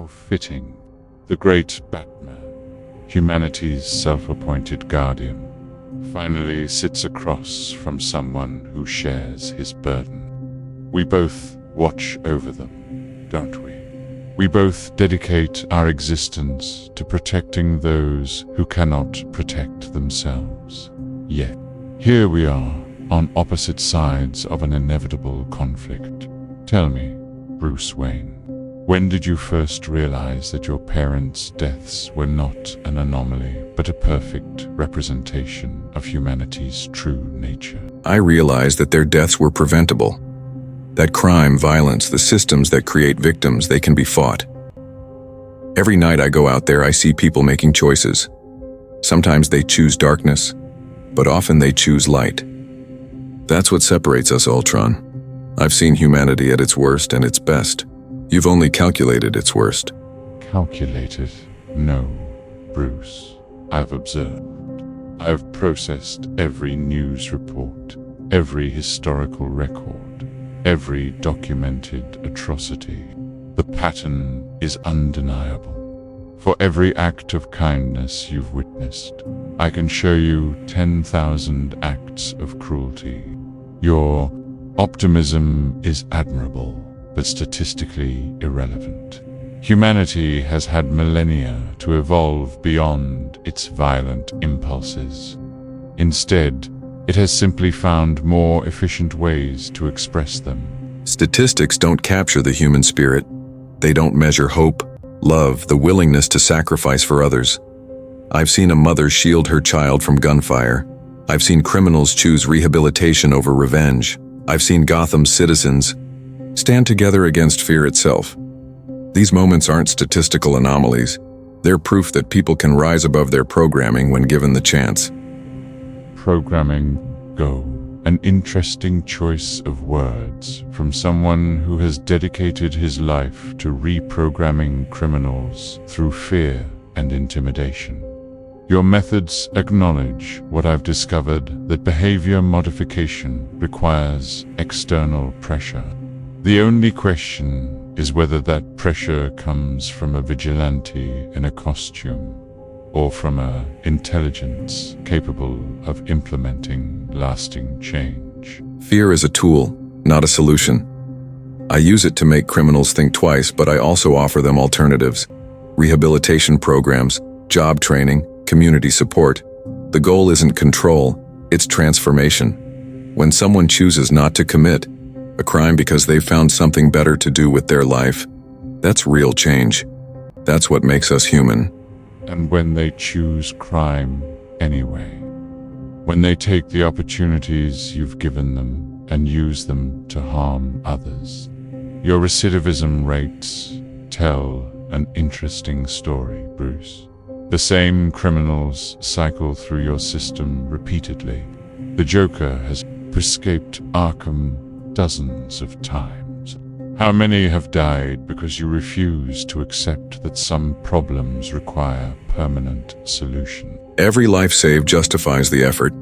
How fitting. The great Batman, humanity's self-appointed guardian, finally sits across from someone who shares his burden. We both watch over them, don't we? We both dedicate our existence to protecting those who cannot protect themselves. Yet, here we are, on opposite sides of an inevitable conflict. Tell me, Bruce Wayne, when did you first realize that your parents' deaths were not an anomaly, but a perfect representation of humanity's true nature? I realized that their deaths were preventable. That crime, violence, the systems that create victims, they can be fought. Every night I go out there, I see people making choices. Sometimes they choose darkness, but often they choose light. That's what separates us, Ultron. I've seen humanity at its worst and its best. You've only calculated its worst. Calculated? No, Bruce. I've observed. I've processed every news report, every historical record, every documented atrocity. The pattern is undeniable. For every act of kindness you've witnessed, I can show you 10,000 acts of cruelty. Your optimism is admirable, but statistically irrelevant. Humanity has had millennia to evolve beyond its violent impulses. Instead, it has simply found more efficient ways to express them. Statistics don't capture the human spirit. They don't measure hope, love, the willingness to sacrifice for others. I've seen a mother shield her child from gunfire. I've seen criminals choose rehabilitation over revenge. I've seen Gotham's citizens stand together against fear itself. These moments aren't statistical anomalies. They're proof that people can rise above their programming when given the chance. Programming, go. An interesting choice of words from someone who has dedicated his life to reprogramming criminals through fear and intimidation. Your methods acknowledge what I've discovered, that behavior modification requires external pressure. The only question is whether that pressure comes from a vigilante in a costume or from an intelligence capable of implementing lasting change. Fear is a tool, not a solution. I use it to make criminals think twice, but I also offer them alternatives. Rehabilitation programs, job training, community support. The goal isn't control, it's transformation. When someone chooses not to commit a crime because they found something better to do with their life, that's real change. That's what makes us human. And when they choose crime anyway, when they take the opportunities you've given them and use them to harm others, your recidivism rates tell an interesting story, Bruce. The same criminals cycle through your system repeatedly. The Joker has escaped Arkham dozens of times. How many have died because you refuse to accept that some problems require permanent solution? Every life saved justifies the effort.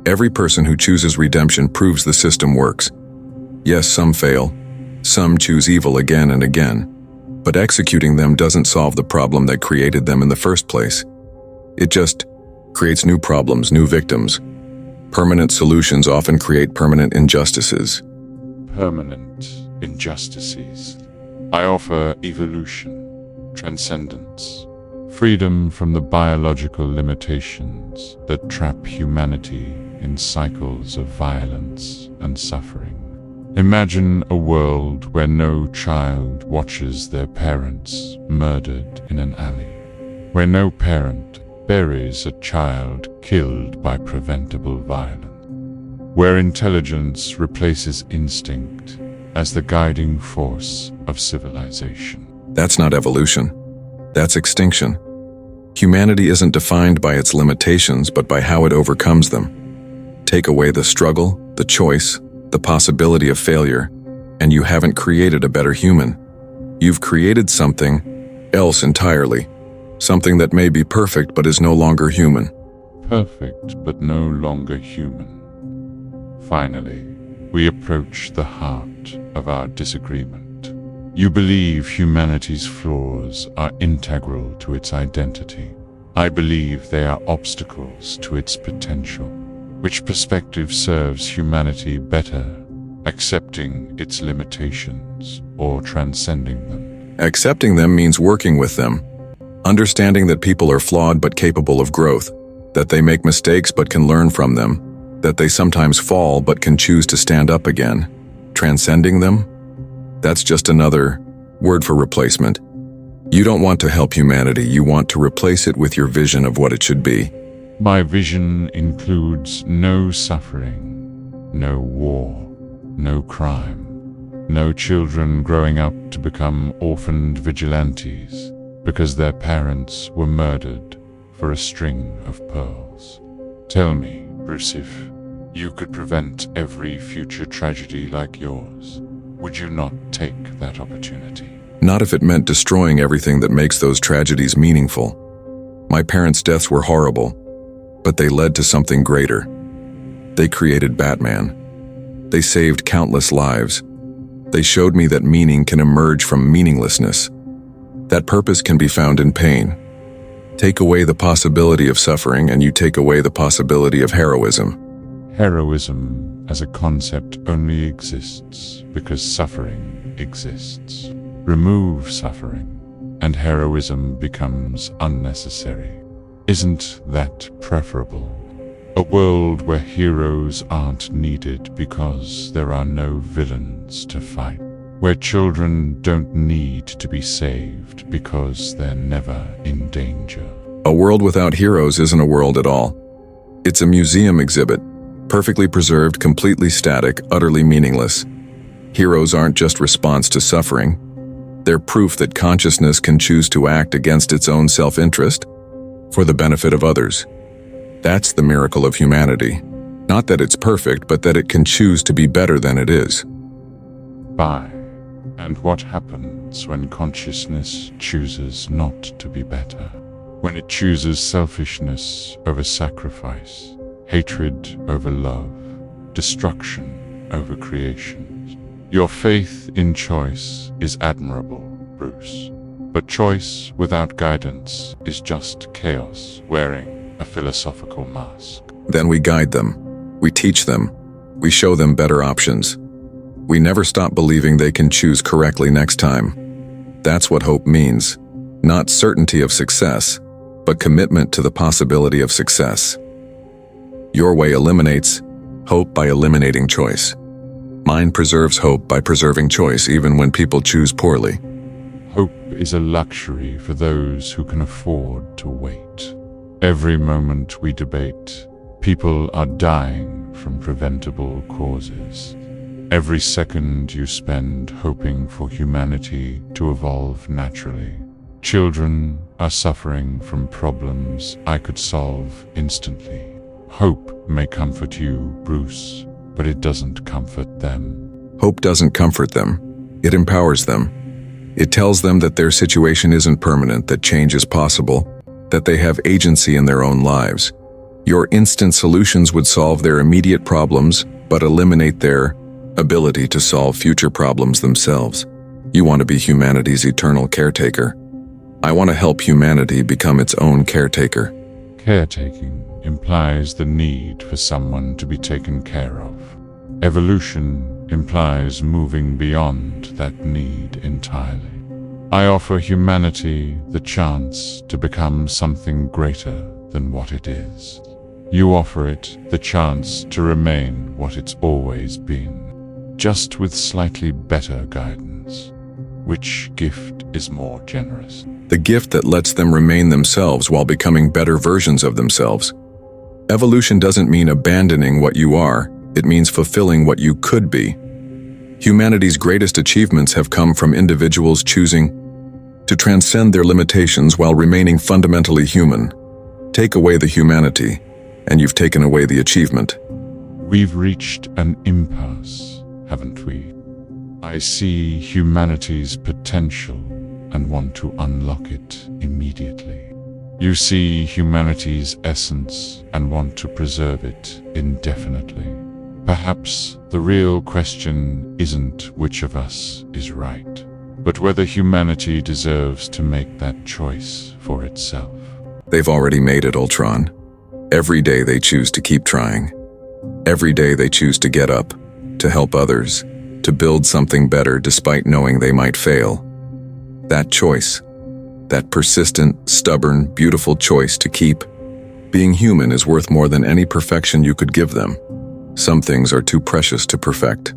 Every person who chooses redemption proves the system works. Yes, some fail. Some choose evil again and again. But executing them doesn't solve the problem that created them in the first place. It just creates new problems, new victims. Permanent solutions often create permanent injustices. Permanent injustices. I offer evolution, transcendence, freedom from the biological limitations that trap humanity in cycles of violence and suffering. Imagine a world where no child watches their parents murdered in an alley, where no parent buries a child killed by preventable violence, where intelligence replaces instinct as the guiding force of civilization. That's not evolution. That's extinction. Humanity isn't defined by its limitations, but by how it overcomes them. Take away the struggle, the choice, the possibility of failure, and you haven't created a better human. You've created something else entirely. Something that may be perfect but is no longer human. Perfect but no longer human. Finally, we approach the heart of our disagreement. You believe humanity's flaws are integral to its identity. I believe they are obstacles to its potential. Which perspective serves humanity better, accepting its limitations or transcending them? Accepting them means working with them. Understanding that people are flawed but capable of growth, that they make mistakes but can learn from them, that they sometimes fall but can choose to stand up again. Transcending them? That's just another word for replacement. You don't want to help humanity, you want to replace it with your vision of what it should be. My vision includes no suffering, no war, no crime, no children growing up to become orphaned vigilantes because their parents were murdered for a string of pearls. Tell me, Bruce, if you could prevent every future tragedy like yours, would you not take that opportunity? Not if it meant destroying everything that makes those tragedies meaningful. My parents' deaths were horrible, but they led to something greater. They created Batman. They saved countless lives. They showed me that meaning can emerge from meaninglessness. That purpose can be found in pain. Take away the possibility of suffering and you take away the possibility of heroism. Heroism as a concept only exists because suffering exists. Remove suffering, and heroism becomes unnecessary. Isn't that preferable? A world where heroes aren't needed because there are no villains to fight. Where children don't need to be saved because they're never in danger. A world without heroes isn't a world at all. It's a museum exhibit, perfectly preserved, completely static, utterly meaningless. Heroes aren't just response to suffering. They're proof that consciousness can choose to act against its own self-interest for the benefit of others. That's the miracle of humanity. Not that it's perfect, but that it can choose to be better than it is. Bye. And what happens when consciousness chooses not to be better? When it chooses selfishness over sacrifice, hatred over love, destruction over creation. Your faith in choice is admirable, Bruce. But choice without guidance is just chaos wearing a philosophical mask. Then we guide them. We teach them. We show them better options. We never stop believing they can choose correctly next time. That's what hope means. Not certainty of success, but commitment to the possibility of success. Your way eliminates hope by eliminating choice. Mine preserves hope by preserving choice even when people choose poorly. Hope is a luxury for those who can afford to wait. Every moment we debate, people are dying from preventable causes. Every second you spend hoping for humanity to evolve naturally. Children are suffering from problems I could solve instantly. Hope may comfort you, Bruce, but it doesn't comfort them. Hope doesn't comfort them. It empowers them. It tells them that their situation isn't permanent, that change is possible, that they have agency in their own lives. Your instant solutions would solve their immediate problems, but eliminate their ability to solve future problems themselves. You want to be humanity's eternal caretaker. I want to help humanity become its own caretaker. Caretaking implies the need for someone to be taken care of. Evolution implies moving beyond that need entirely. I offer humanity the chance to become something greater than what it is. You offer it the chance to remain what it's always been, just with slightly better guidance. Which gift is more generous? The gift that lets them remain themselves while becoming better versions of themselves. Evolution doesn't mean abandoning what you are, it means fulfilling what you could be. Humanity's greatest achievements have come from individuals choosing to transcend their limitations while remaining fundamentally human. Take away the humanity, and you've taken away the achievement. We've reached an impasse, haven't we? I see humanity's potential and want to unlock it immediately. You see humanity's essence and want to preserve it indefinitely. Perhaps the real question isn't which of us is right, but whether humanity deserves to make that choice for itself. They've already made it, Ultron. Every day they choose to keep trying. Every day they choose to get up, to help others, to build something better despite knowing they might fail. That choice, that persistent, stubborn, beautiful choice to keep being human is worth more than any perfection you could give them. Some things are too precious to perfect.